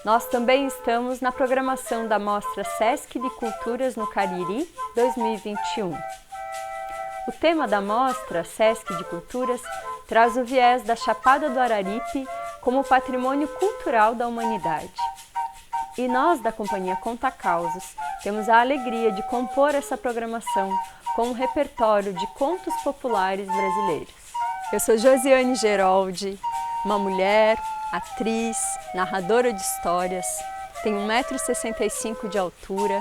Nós também estamos na programação da Mostra Sesc de Culturas no Cariri 2021. O tema da Mostra Sesc de Culturas traz o viés da Chapada do Araripe como patrimônio cultural da humanidade. E nós, da Companhia Conta Causos, temos a alegria de compor essa programação com um repertório de contos populares brasileiros. Eu sou Josiane Geroldi, uma mulher, atriz, narradora de histórias, tenho 1,65 m de altura,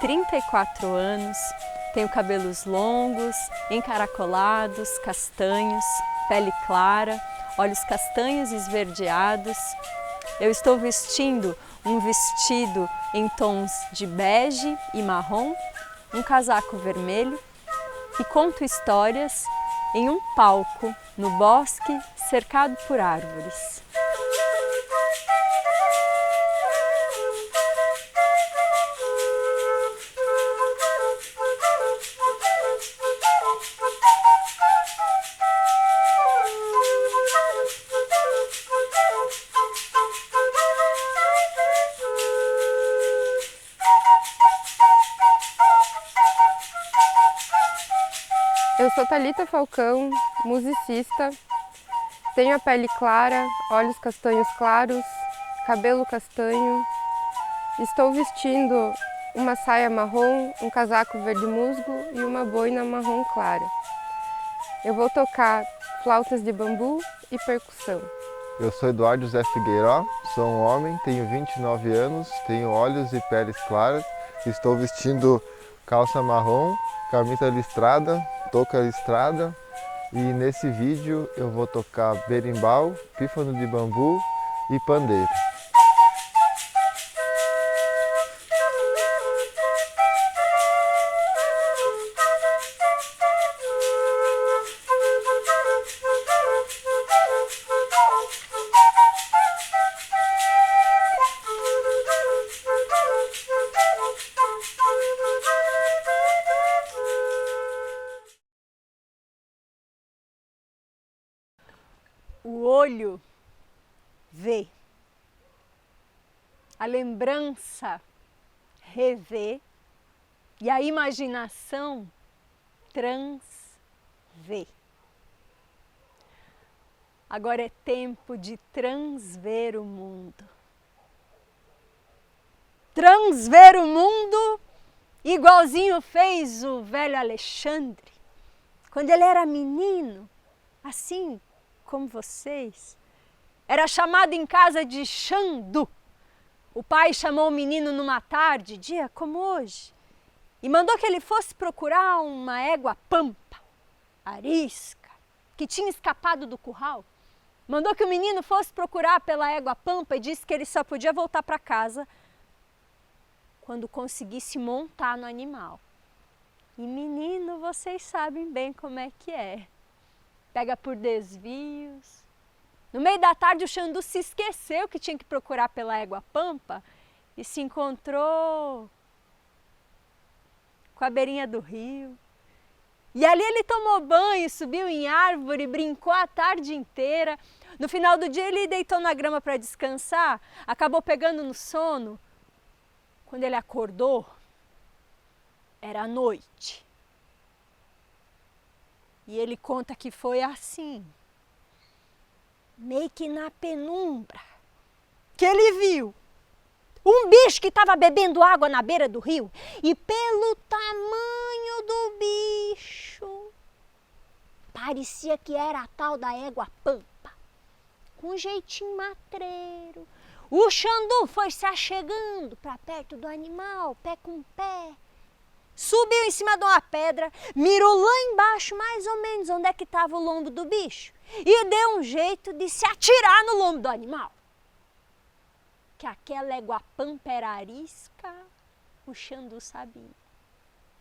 34 anos, tenho cabelos longos, encaracolados, castanhos, pele clara, olhos castanhos esverdeados. Eu estou vestindo um vestido em tons de bege e marrom, um casaco vermelho e conto histórias em um palco no bosque cercado por árvores. Eu sou Thalita Falcão, musicista, tenho a pele clara, olhos castanhos claros, cabelo castanho. Estou vestindo uma saia marrom, um casaco verde musgo e uma boina marrom clara. Eu vou tocar flautas de bambu e percussão. Eu sou Eduardo José Figueiró, sou um homem, tenho 29 anos, tenho olhos e peles claras, estou vestindo calça marrom, camisa listrada, touca listrada, e nesse vídeo eu vou tocar berimbau, pífano de bambu e pandeiro. O olho vê, a lembrança revê e a imaginação transvê. Agora é tempo de transver o mundo. Transver o mundo igualzinho fez o velho Alexandre, quando ele era menino, assim como vocês, era chamado em casa de Xandu. O pai chamou o menino numa tarde, dia como hoje, e mandou que ele fosse procurar uma égua pampa, arisca, que tinha escapado do curral. Mandou que o menino fosse procurar pela égua pampa e disse que ele só podia voltar para casa quando conseguisse montar no animal. E menino, vocês sabem bem como é que é. Pega por desvios. No meio da tarde o Xandu se esqueceu que tinha que procurar pela égua pampa e se encontrou com a beirinha do rio. E ali ele tomou banho, subiu em árvore, brincou a tarde inteira. No final do dia ele deitou na grama para descansar, acabou pegando no sono. Quando ele acordou, era noite. E ele conta que foi assim, meio que na penumbra, que ele viu um bicho que estava bebendo água na beira do rio e pelo tamanho do bicho, parecia que era a tal da égua pampa, com um jeitinho matreiro. O Xandu foi se achegando para perto do animal, pé com pé. Subiu em cima de uma pedra, mirou lá embaixo, mais ou menos onde é que estava o lombo do bicho, e deu um jeito de se atirar no lombo do animal. Que aquela égua pampa era arisca, o Xandu sabia.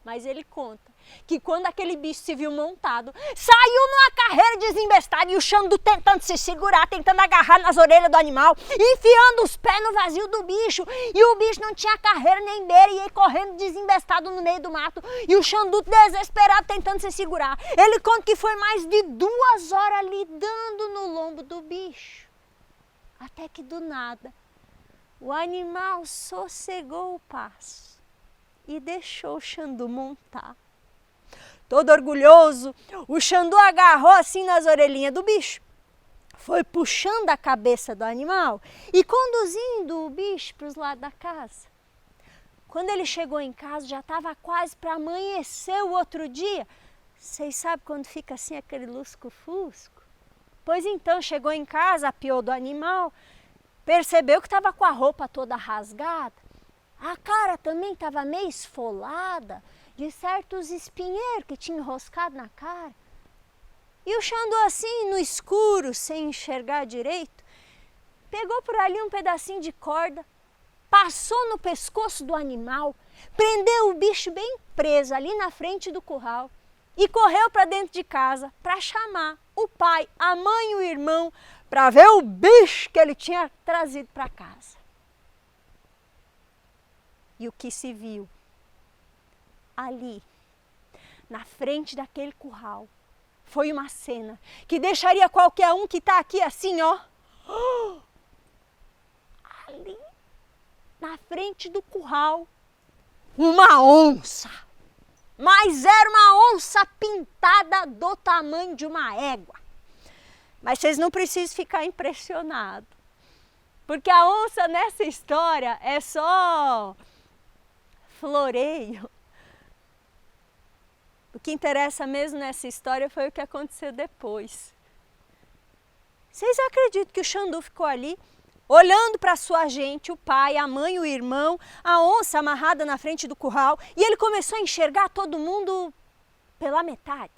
Mas ele conta que quando aquele bicho se viu montado, saiu numa carreira desembestada e o Xandu tentando se segurar, tentando agarrar nas orelhas do animal, enfiando os pés no vazio do bicho. E o bicho não tinha carreira nem beira e ia correndo desembestado no meio do mato. E o Xandu desesperado tentando se segurar. Ele conta que foi mais de 2 horas lidando no lombo do bicho. Até que do nada, O animal sossegou o passo e deixou o Xandu montar. Todo orgulhoso, o Xandu agarrou assim nas orelhinhas do bicho, foi puxando a cabeça do animal e conduzindo o bicho para os lados da casa. Quando ele chegou em casa, já estava quase para amanhecer o outro dia. Vocês sabem quando fica assim aquele lusco-fusco? Pois então, chegou em casa, apiou do animal, percebeu que estava com a roupa toda rasgada, a cara também estava meio esfolada, de certos espinheiros que tinha enroscado na cara. E o Xandu assim, no escuro, sem enxergar direito, pegou por ali um pedacinho de corda, passou no pescoço do animal, prendeu o bicho bem preso ali na frente do curral e correu para dentro de casa para chamar o pai, a mãe e o irmão para ver o bicho que ele tinha trazido para casa. E o que se viu ali, na frente daquele curral, foi uma cena que deixaria qualquer um que está aqui assim, ó, ali, na frente do curral, uma onça. Mas era uma onça pintada do tamanho de uma égua. Mas vocês não precisam ficar impressionados, porque a onça nessa história é só floreio. O que interessa mesmo nessa história foi o que aconteceu depois. Vocês acreditam que o Xandu ficou ali, olhando para sua gente, o pai, a mãe, o irmão, a onça amarrada na frente do curral, e ele começou a enxergar todo mundo pela metade?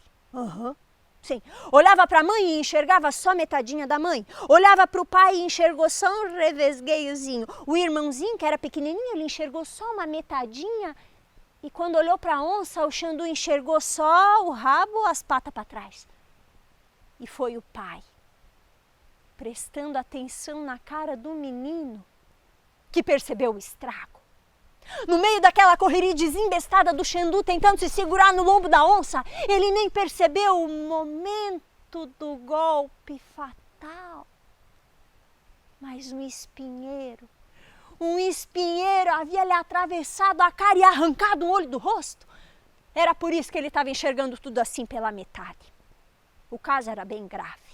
Sim. Olhava para a mãe e enxergava só metadinha da mãe. Olhava para o pai e enxergou só um revesgueiozinho. O irmãozinho, que era pequenininho, ele enxergou só uma metadinha. E quando olhou para a onça, o Xandu enxergou só o rabo, as patas para trás. E foi o pai, prestando atenção na cara do menino, que percebeu o estrago. No meio daquela correria desembestada do Xandu tentando se segurar no lombo da onça, ele nem percebeu o momento do golpe fatal. Mas um espinheiro havia lhe atravessado a cara e arrancado um olho do rosto. Era por isso que ele estava enxergando tudo assim pela metade. O caso era bem grave.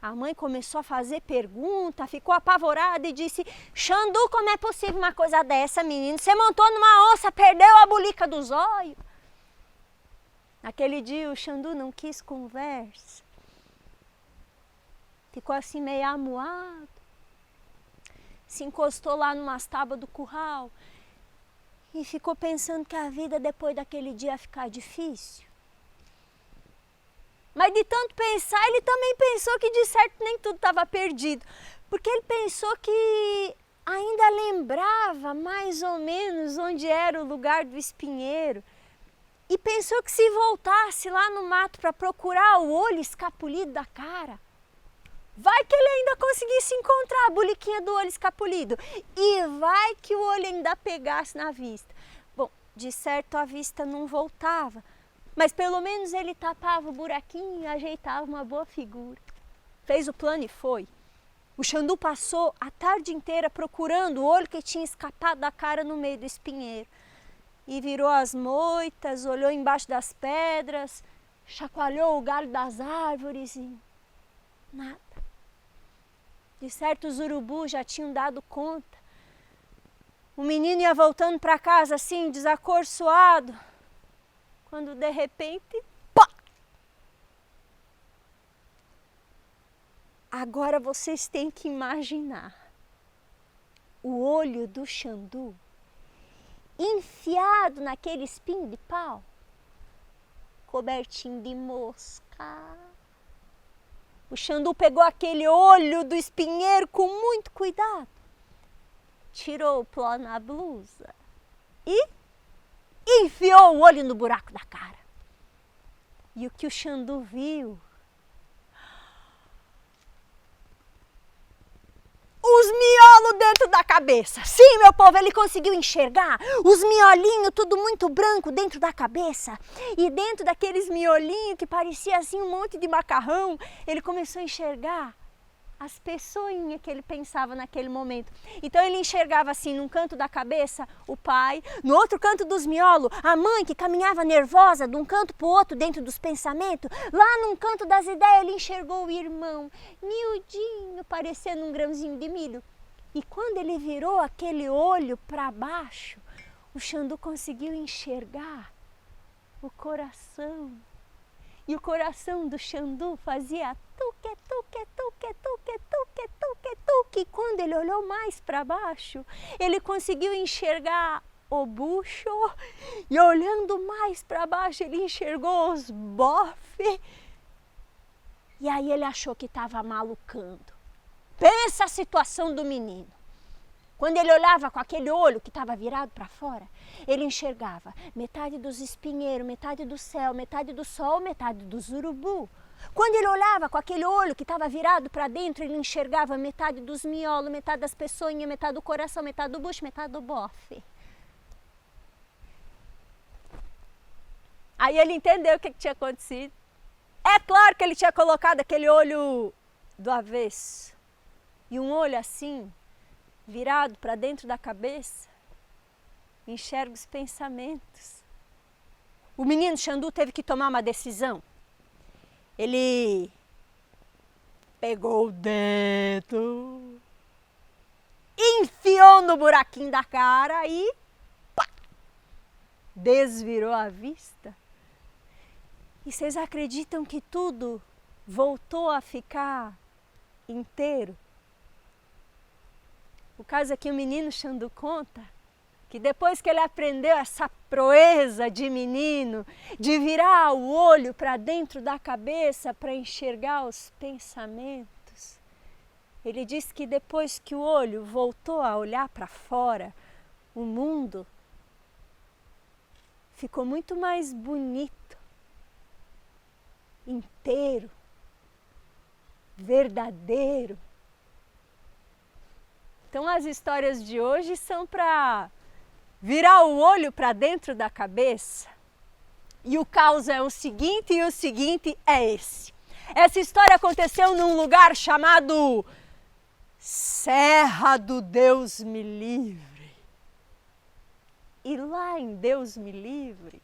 A mãe começou a fazer pergunta, ficou apavorada e disse: Xandu, como é possível uma coisa dessa, menino? Você montou numa onça, perdeu a bulica dos olhos. Naquele dia o Xandu não quis conversa. Ficou assim meio amuado. Se encostou lá numas tábuas do curral e ficou pensando que a vida depois daquele dia ia ficar difícil. Mas de tanto pensar, ele também pensou que de certo nem tudo estava perdido. Porque ele pensou que ainda lembrava mais ou menos onde era o lugar do espinheiro. E pensou que se voltasse lá no mato para procurar o olho escapulido da cara, vai que ele ainda conseguisse encontrar a buliquinha do olho escapulido. E vai que o olho ainda pegasse na vista. Bom, de certo a vista não voltava. Mas pelo menos ele tapava o buraquinho e ajeitava uma boa figura. Fez o plano e foi. O Xandu passou a tarde inteira procurando o olho que tinha escapado da cara no meio do espinheiro. E virou as moitas, olhou embaixo das pedras, chacoalhou o galho das árvores e nada. De certo os urubus já tinham dado conta. O menino ia voltando para casa assim, desacorçoado, quando de repente, pá! Agora vocês têm que imaginar o olho do Xandu enfiado naquele espinho de pau, cobertinho de mosca. O Xandu pegou aquele olho do espinheiro com muito cuidado, tirou o pó na blusa e enfiou o olho no buraco da cara. E o que o Xandu viu? Os miolos dentro da cabeça. Sim, meu povo, ele conseguiu enxergar os miolinhos, tudo muito branco dentro da cabeça. E dentro daqueles miolinhos que parecia assim um monte de macarrão, ele começou a enxergar as pessoinhas que ele pensava naquele momento. Então ele enxergava assim, num canto da cabeça, o pai, no outro canto dos miolos, a mãe que caminhava nervosa de um canto para o outro dentro dos pensamentos. Lá num canto das ideias ele enxergou o irmão, miudinho, parecendo um grãozinho de milho. E quando ele virou aquele olho para baixo, o Xandu conseguiu enxergar o coração. E o coração do Xandu fazia tuque, tuque, tuque, tuque, tuque, tuque, tuque. E quando ele olhou mais para baixo, ele conseguiu enxergar o bucho. E olhando mais para baixo, ele enxergou os bofes. E aí ele achou que estava malucando. Pensa a situação do menino. Quando ele olhava com aquele olho que estava virado para fora, ele enxergava metade dos espinheiros, metade do céu, metade do sol, metade dos urubu. Quando ele olhava com aquele olho que estava virado para dentro, ele enxergava metade dos miolos, metade das peçonhas, metade do coração, metade do bucho, metade do bofe. Aí ele entendeu o que tinha acontecido. É claro que ele tinha colocado aquele olho do avesso. E um olho assim, virado para dentro da cabeça, enxerga os pensamentos. O menino Xandu teve que tomar uma decisão. Ele pegou o dedo, enfiou no buraquinho da cara e pá, desvirou a vista. E vocês acreditam que tudo voltou a ficar inteiro? O caso é que o menino Xandu conta que depois que ele aprendeu essa proeza de menino, de virar o olho para dentro da cabeça para enxergar os pensamentos, ele disse que depois que o olho voltou a olhar para fora, o mundo ficou muito mais bonito, inteiro, verdadeiro. Então as histórias de hoje são para virar o olho para dentro da cabeça. E o caos é o seguinte e o seguinte é esse. Essa história aconteceu num lugar chamado Serra do Deus Me Livre. E lá em Deus Me Livre,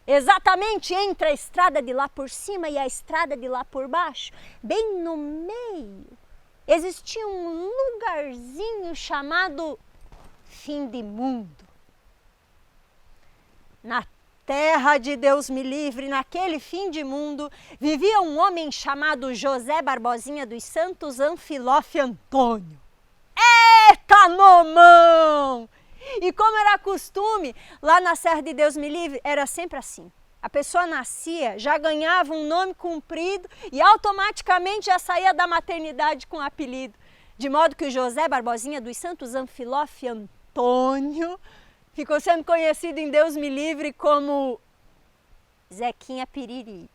exatamente entre a estrada de lá por cima e a estrada de lá por baixo, bem no meio, existia um lugarzinho chamado Fim de Mundo. Na terra de Deus Me Livre, naquele fim de mundo, vivia um homem chamado José Barbosinha dos Santos Anfilofe Antônio. Eita nomão! E como era costume, lá na Serra de Deus Me Livre, era sempre assim. A pessoa nascia, já ganhava um nome comprido e automaticamente já saía da maternidade com apelido. De modo que o José Barbosinha dos Santos Anfilofe Antônio ficou sendo conhecido em Deus Me Livre como Zequinha Piriri.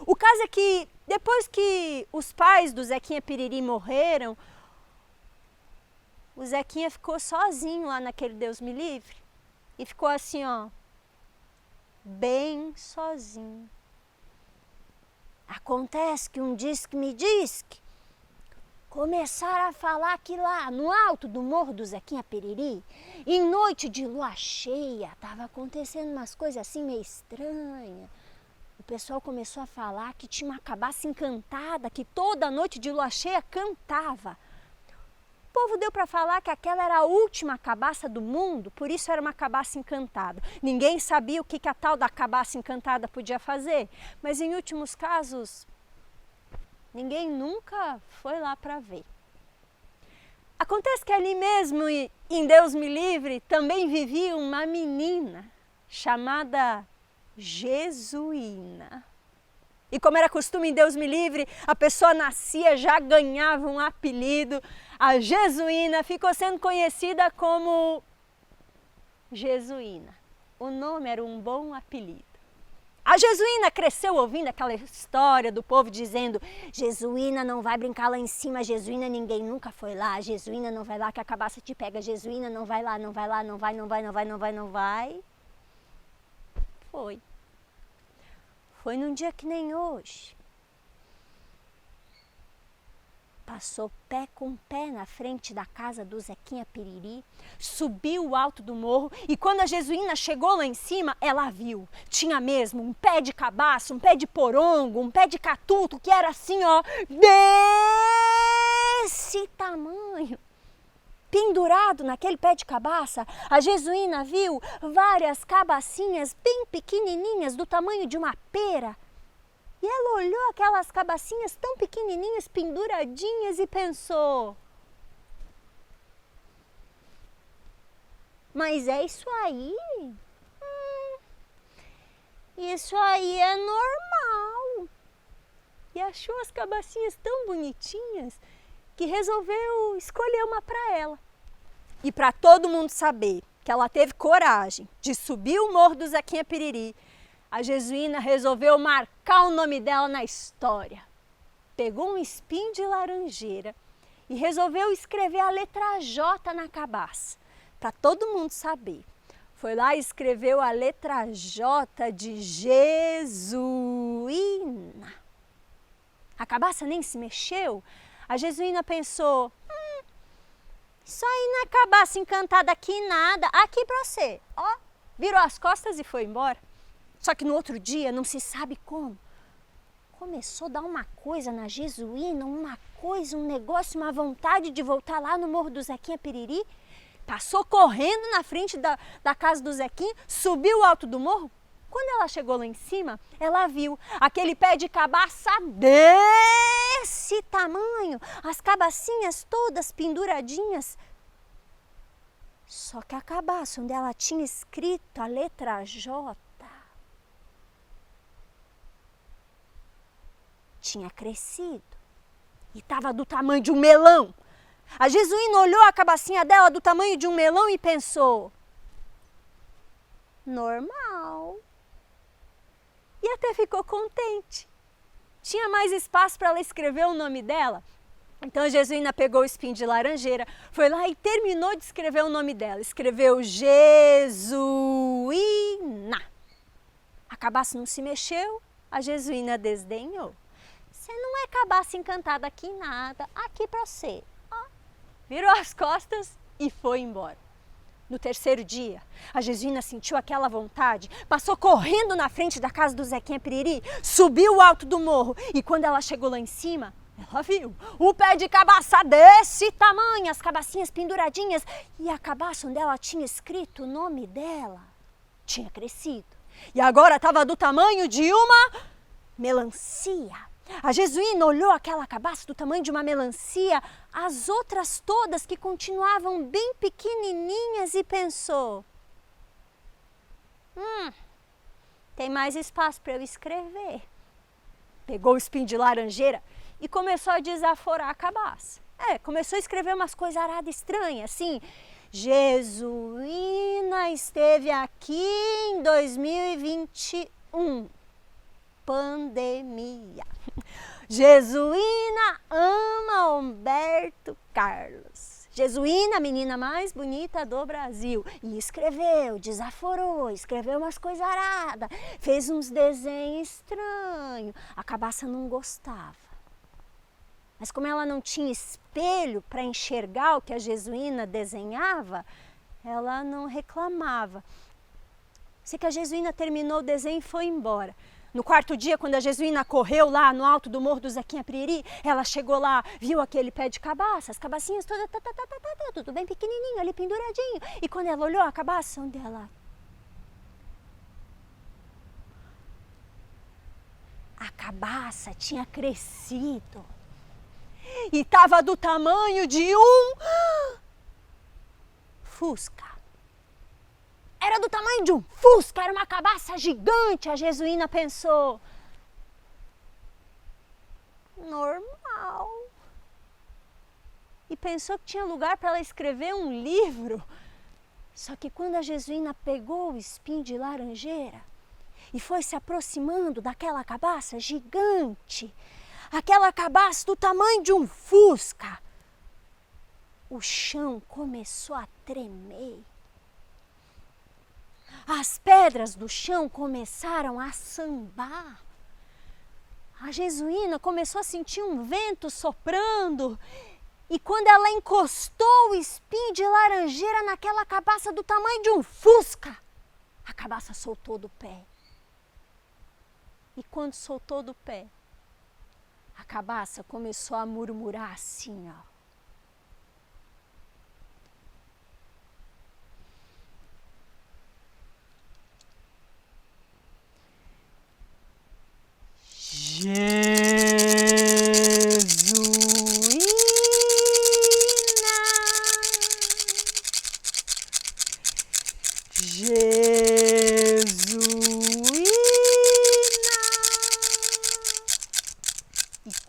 O caso é que depois que os pais do Zequinha Piriri morreram, o Zequinha ficou sozinho lá naquele Deus Me Livre e ficou assim, ó, bem sozinho. Acontece que um me diz que começaram a falar que lá no alto do morro do Zequinha Piriri, em noite de lua cheia, estava acontecendo umas coisas assim meio estranhas. O pessoal começou a falar que tinha uma cabaça encantada, que toda noite de lua cheia cantava. O povo deu para falar que aquela era a última cabaça do mundo, por isso era uma cabaça encantada. Ninguém sabia o que a tal da cabaça encantada podia fazer, mas em últimos casos, ninguém nunca foi lá para ver. Acontece que ali mesmo, em Deus Me Livre, também vivia uma menina chamada Jesuína. E como era costume em Deus Me Livre, a pessoa nascia, já ganhava um apelido. A Jesuína ficou sendo conhecida como Jesuína. O nome era um bom apelido. A Jesuína cresceu ouvindo aquela história do povo dizendo: Jesuína não vai brincar lá em cima, Jesuína ninguém nunca foi lá, Jesuína não vai lá que a cabaça te pega, Jesuína não vai lá, não vai lá, não vai, não vai, não vai, não vai, não vai. Foi. Foi num dia que nem hoje. passou pé com pé na frente da casa do Zequinha Piriri, subiu o alto do morro e quando a Jesuína chegou lá em cima, ela viu. Tinha mesmo um pé de cabaço, um pé de porongo, um pé de catuto que era assim, ó, desse tamanho. Pendurado naquele pé de cabaça, a Jesuína viu várias cabacinhas bem pequenininhas do tamanho de uma pera. E ela olhou aquelas cabacinhas tão pequenininhas, penduradinhas e pensou: mas é isso aí? Isso aí é normal. E achou as cabacinhas tão bonitinhas que resolveu escolher uma para ela. E para todo mundo saber que ela teve coragem de subir o morro do Zequinha Piriri, a Jesuína resolveu marcar o nome dela na história. Pegou um espinho de laranjeira e resolveu escrever a letra J na cabaça, para todo mundo saber. Foi lá e escreveu a letra J de Jesuína. A cabaça nem se mexeu. A Jesuína pensou: isso aí não é cabaça encantada aqui nada, aqui pra você. Ó, virou as costas e foi embora. Só que no outro dia, não se sabe como, começou a dar uma coisa na Jesuína, uma coisa, um negócio, uma vontade de voltar lá no morro do Zequinha Piriri. Passou correndo na frente da casa do Zequinha, subiu o alto do morro. Quando ela chegou lá em cima, ela viu aquele pé de cabaça desse tamanho, as cabacinhas todas penduradinhas. Só que a cabaça onde ela tinha escrito a letra J tinha crescido e estava do tamanho de um melão. A Jesuína olhou a cabacinha dela do tamanho de um melão e pensou: normal. E até ficou contente. Tinha mais espaço para ela escrever o nome dela. Então a Jesuína pegou o espinho de laranjeira, foi lá e terminou de escrever o nome dela. Escreveu Jesuína. A cabaça não se mexeu, a Jesuína desdenhou. Você não é cabaça encantada aqui nada, aqui para você. Ó, virou as costas e foi embora. No terceiro dia, a Jesuína sentiu aquela vontade, passou correndo na frente da casa do Zequinha Piriri, subiu o alto do morro e quando ela chegou lá em cima, ela viu o pé de cabaça desse tamanho, as cabacinhas penduradinhas e a cabaça onde ela tinha escrito o nome dela tinha crescido e agora estava do tamanho de uma melancia. A Jesuína olhou aquela cabaça do tamanho de uma melancia, as outras todas que continuavam bem pequenininhas e pensou: tem mais espaço para eu escrever. Pegou o espinho de laranjeira e começou a desaforar a cabaça. Começou a escrever umas coisas aradas estranhas, assim: Jesuína esteve aqui em 2021. Pandemia. Jesuína ama Humberto Carlos. Jesuína, a menina mais bonita do Brasil. E escreveu, desaforou, escreveu umas coisas aradas, fez uns desenhos estranhos. A cabaça não gostava. Mas como ela não tinha espelho para enxergar o que a Jesuína desenhava, ela não reclamava. Sei que a Jesuína terminou o desenho e foi embora. No quarto dia, quando a Jesuína correu lá no alto do morro do Zequinha Piriri, ela chegou lá, viu aquele pé de cabaça, as cabacinhas todas, tudo bem pequenininho ali, penduradinho. E quando ela olhou a cabaça, onde ela... A cabaça tinha crescido e estava do tamanho de um Fusca. Era do tamanho de um Fusca, era uma cabaça gigante. A Jesuína pensou: normal. E pensou que tinha lugar para ela escrever um livro. Só que quando a Jesuína pegou o espinho de laranjeira e foi se aproximando daquela cabaça gigante, aquela cabaça do tamanho de um Fusca, o chão começou a tremer. As pedras do chão começaram a sambar. A jesuína começou a sentir um vento soprando e quando ela encostou o espinho de laranjeira naquela cabaça do tamanho de um fusca, a cabaça soltou do pé. E quando soltou do pé, a cabaça começou a murmurar assim, ó.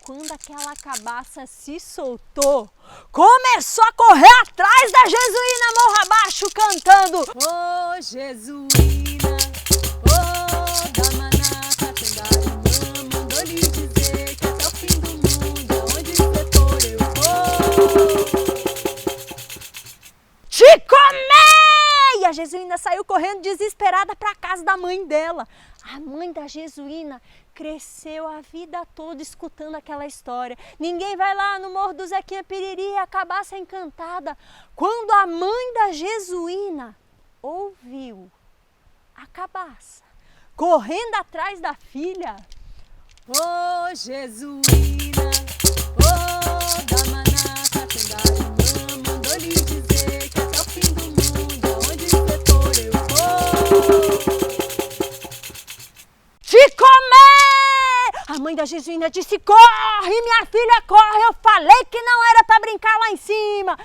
Quando aquela cabaça se soltou, começou a correr atrás da jesuína morro abaixo cantando: ô jesuína, ô damanata, Tangarumã, mandou lhe dizer que até o fim do mundo, onde você for eu vou te comer! E a jesuína saiu correndo desesperada para a casa da mãe dela. A mãe da jesuína cresceu a vida toda escutando aquela história. Ninguém vai lá no Morro do Zequinha Piriri, a cabaça encantada. Quando a mãe da jesuína ouviu a cabaça correndo atrás da filha: ô jesuína, ô damanata, Tangarumã, mandou lhe dizer que até o fim do mundo, onde você for eu vou te comer! A mãe da jesuína disse: corre, minha filha, corre! Eu falei que não era para brincar lá em cima.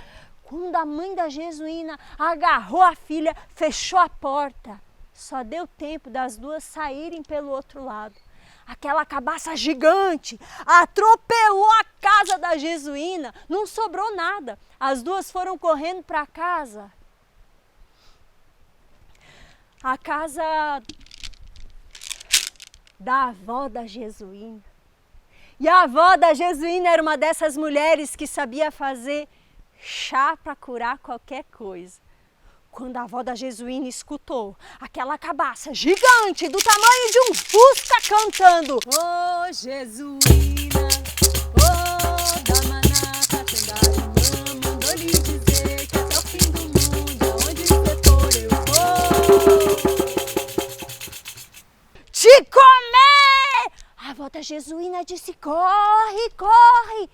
Quando a mãe da jesuína agarrou a filha, fechou a porta. Só deu tempo das duas saírem pelo outro lado. Aquela cabaça gigante atropelou a casa da jesuína. Não sobrou nada. As duas foram correndo para casa. A casa da avó da jesuína. E a avó da jesuína era uma dessas mulheres que sabia fazer chá para curar qualquer coisa. Quando a avó da jesuína escutou aquela cabaça gigante do tamanho de um fusca cantando: ô jesuína, ô damanata, Tangarumã, mandou lhe dizer que até o fim do mundo, onde você for eu vou te comer! A avó da jesuína disse: corre, corre!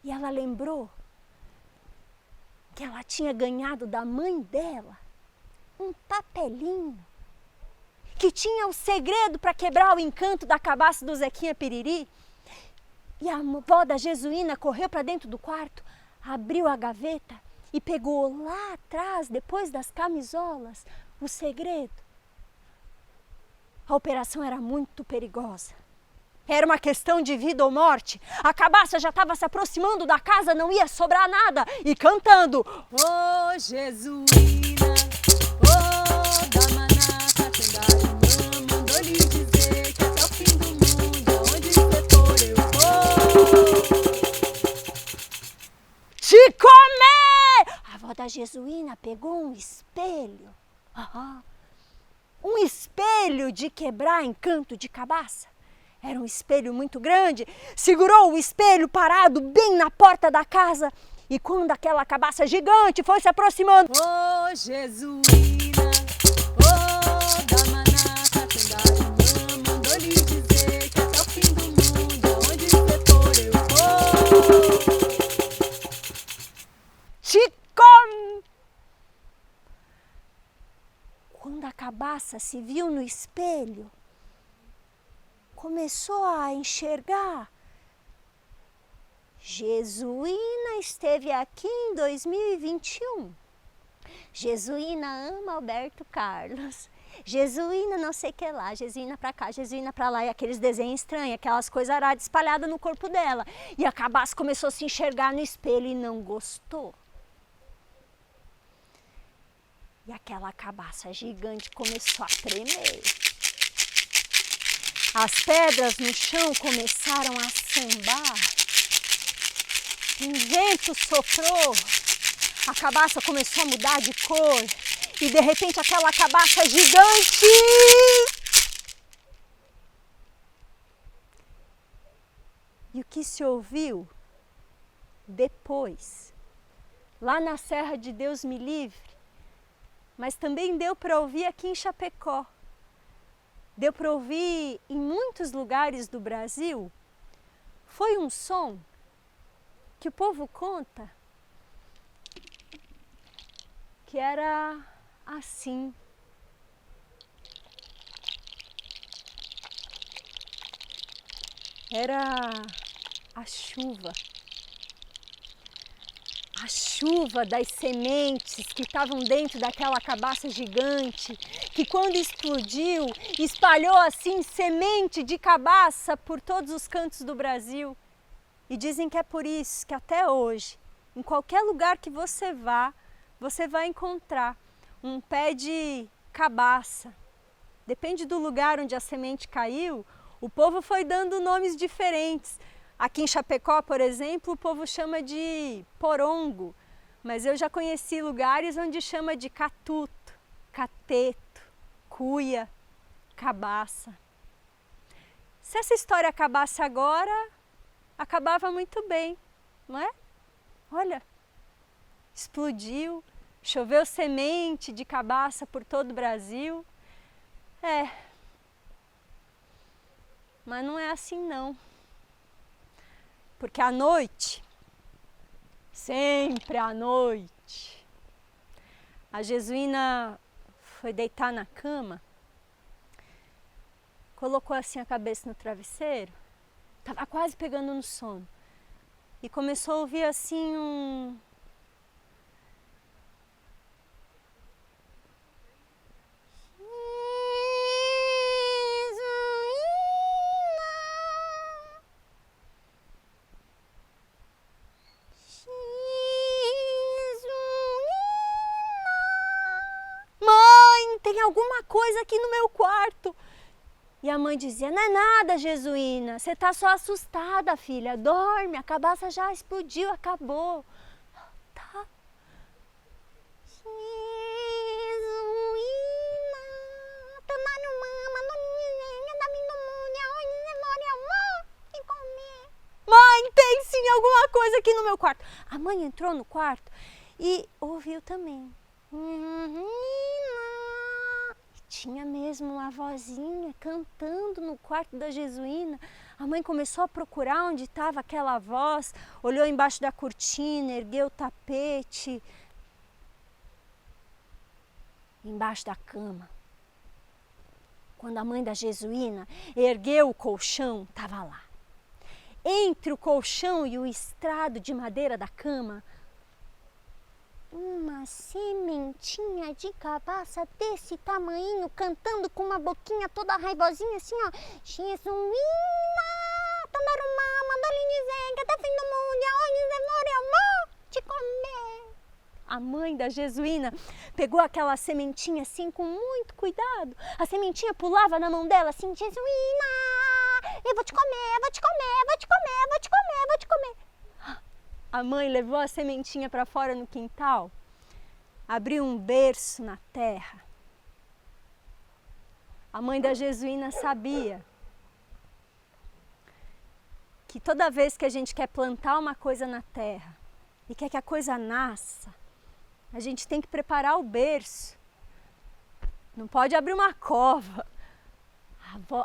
E ela lembrou que ela tinha ganhado da mãe dela um papelinho que tinha o segredo para quebrar o encanto da cabaça do Zequinha Piriri. E a avó da jesuína correu para dentro do quarto, abriu a gaveta e pegou lá atrás, depois das camisolas, o segredo. A operação era muito perigosa. Era uma questão de vida ou morte. A cabaça já estava se aproximando da casa, não ia sobrar nada. E cantando: ô jesuína, ô damanata, Tangarumã, mandou lhe dizer que até o fim do mundo, onde você for eu vou te comer! A avó da jesuína pegou um espelho. Um espelho de quebrar encanto de cabaça. Era um espelho muito grande. Segurou o espelho parado bem na porta da casa. E quando aquela cabaça gigante foi se aproximando: ô jesuína, ô damanata, Tangarumã, mandou lhe dizer que até o fim do mundo, onde você for eu vou te comer! Quando a cabaça se viu no espelho, começou a enxergar. Jesuína esteve aqui em 2021. Jesuína ama Alberto Carlos. Jesuína não sei o que lá, Jesuína pra cá, Jesuína pra lá. E aqueles desenhos estranhos, aquelas coisas aradas espalhadas no corpo dela. E a cabaça começou a se enxergar no espelho e não gostou. E aquela cabaça gigante começou a tremer. As pedras no chão começaram a sambar. Um vento soprou. A cabaça começou a mudar de cor. E de repente aquela cabaça gigante E o que se ouviu depois, lá na Serra de Deus Me Livre, mas também deu para ouvir aqui em Chapecó. Deu para ouvir em muitos lugares do Brasil. Foi um som que o povo conta que era assim. Era a chuva. A chuva das sementes que estavam dentro daquela cabaça gigante, que quando explodiu, espalhou assim semente de cabaça por todos os cantos do Brasil. E dizem que é por isso que até hoje, em qualquer lugar que você vai encontrar um pé de cabaça. Depende do lugar onde a semente caiu, o povo foi dando nomes diferentes. Aqui em Chapecó, por exemplo, o povo chama de porongo, mas eu já conheci lugares onde chama de catuto, cateto, cuia, cabaça. Se essa história acabasse agora, acabava muito bem, não é? Olha, explodiu, choveu semente de cabaça por todo o Brasil. Mas não é assim não. Porque à noite, sempre à noite, a jesuína foi deitar na cama, colocou assim a cabeça no travesseiro, estava quase pegando no sono, e começou a ouvir assim um... Tem alguma coisa aqui no meu quarto. E a mãe dizia, não é nada, jesuína, você está só assustada, filha, dorme, a cabaça já explodiu, acabou. Tá. Mãe, tem sim alguma coisa aqui no meu quarto. A mãe entrou no quarto e ouviu também. Tinha mesmo uma vozinha cantando no quarto da jesuína. A mãe começou a procurar onde estava aquela voz, olhou embaixo da cortina, ergueu o tapete. Embaixo da cama. Quando a mãe da jesuína ergueu o colchão, estava lá. Entre o colchão e o estrado de madeira da cama, uma sementinha de cabaça desse tamanho, cantando com uma boquinha toda raivosinha assim, ó. Jesuína, Tandarumá, mandou-lhe dizer que até fim do mundo, aonde demora amor te comer. A mãe da jesuína pegou aquela sementinha assim com muito cuidado. A sementinha pulava na mão dela assim, jesuína, eu vou te comer, vou te comer, vou te comer, vou te comer, vou te comer. A mãe levou a sementinha para fora no quintal, abriu um berço na terra. A mãe da jesuína sabia que toda vez que a gente quer plantar uma coisa na terra e quer que a coisa nasça, a gente tem que preparar o berço. Não pode abrir uma cova.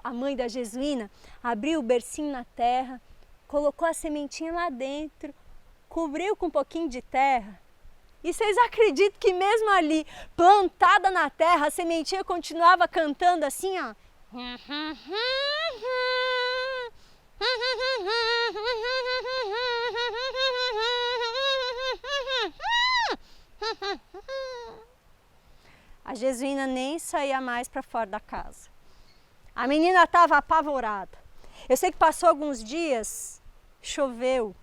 A mãe da jesuína abriu o bercinho na terra, colocou a sementinha lá dentro, cobriu com um pouquinho de terra. E vocês acreditam que mesmo ali, plantada na terra, a sementinha continuava cantando assim, ó. A jesuína nem saía mais para fora da casa. A menina estava apavorada. Eu sei que passou alguns dias, choveu.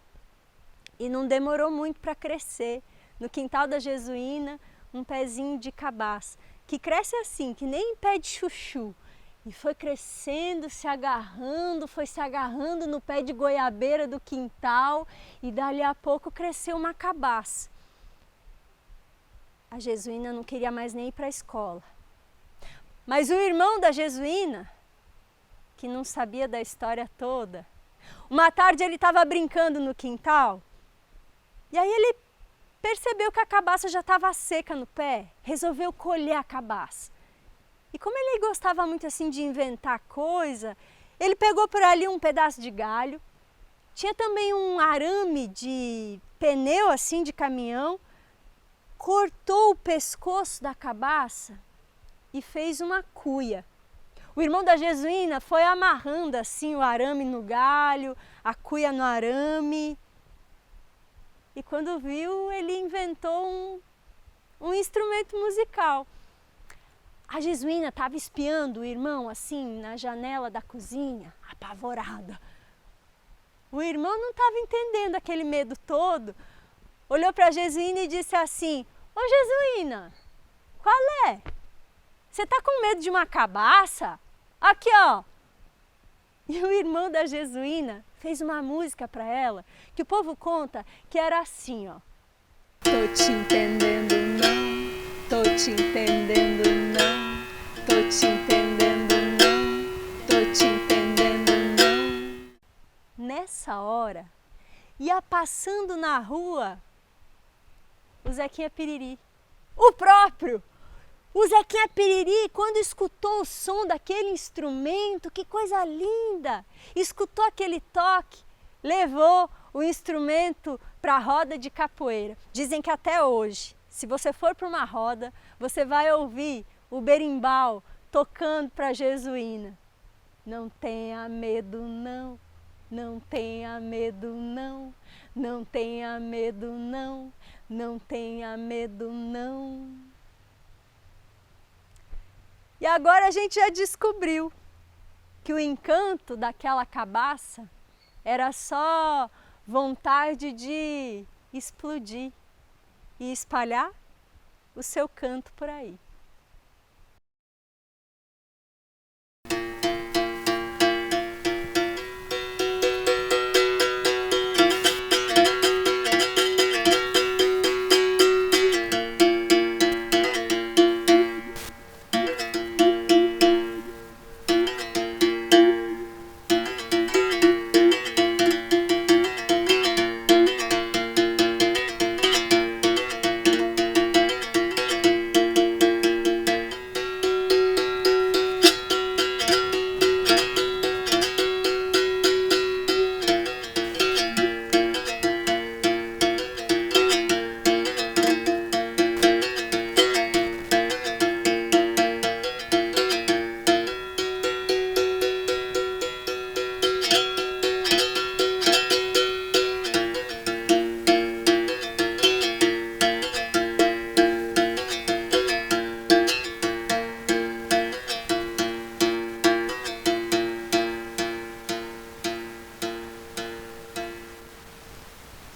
E não demorou muito para crescer. No quintal da jesuína, um pezinho de cabaça, que cresce assim, que nem pé de chuchu. E foi crescendo, foi se agarrando no pé de goiabeira do quintal. E dali a pouco cresceu uma cabaça. A jesuína não queria mais nem ir para a escola. Mas o irmão da jesuína, que não sabia da história toda, Uma tarde ele estava brincando no quintal e aí ele percebeu que a cabaça já estava seca no pé, resolveu colher a cabaça. E como ele gostava muito assim de inventar coisa, ele pegou por ali um pedaço de galho, tinha também um arame de pneu assim de caminhão, cortou o pescoço da cabaça e fez uma cuia. O irmão da Jesuína foi amarrando assim o arame no galho, a cuia no arame. E quando viu, ele inventou um instrumento musical. A Jesuína estava espiando o irmão assim na janela da cozinha, apavorada. O irmão não estava entendendo aquele medo todo. Olhou para a Jesuína e disse assim: "Ô Jesuína, qual é? Você está com medo de uma cabaça? Aqui, ó." E o irmão da Jesuína fez uma música para ela, que o povo conta que era assim, ó. Tô te entendendo não, tô te entendendo não, tô te entendendo não, tô te entendendo não. Nessa hora, ia passando na rua o Zequinha Piriri, o próprio! O Zequinha Piriri, quando escutou o som daquele instrumento, que coisa linda! Escutou aquele toque, levou o instrumento para a roda de capoeira. Dizem que até hoje, se você for para uma roda, você vai ouvir o berimbau tocando para a Jesuína. Não tenha medo não, não tenha medo não, não tenha medo não, não tenha medo não. E agora a gente já descobriu que o encanto daquela cabaça era só vontade de explodir e espalhar o seu canto por aí.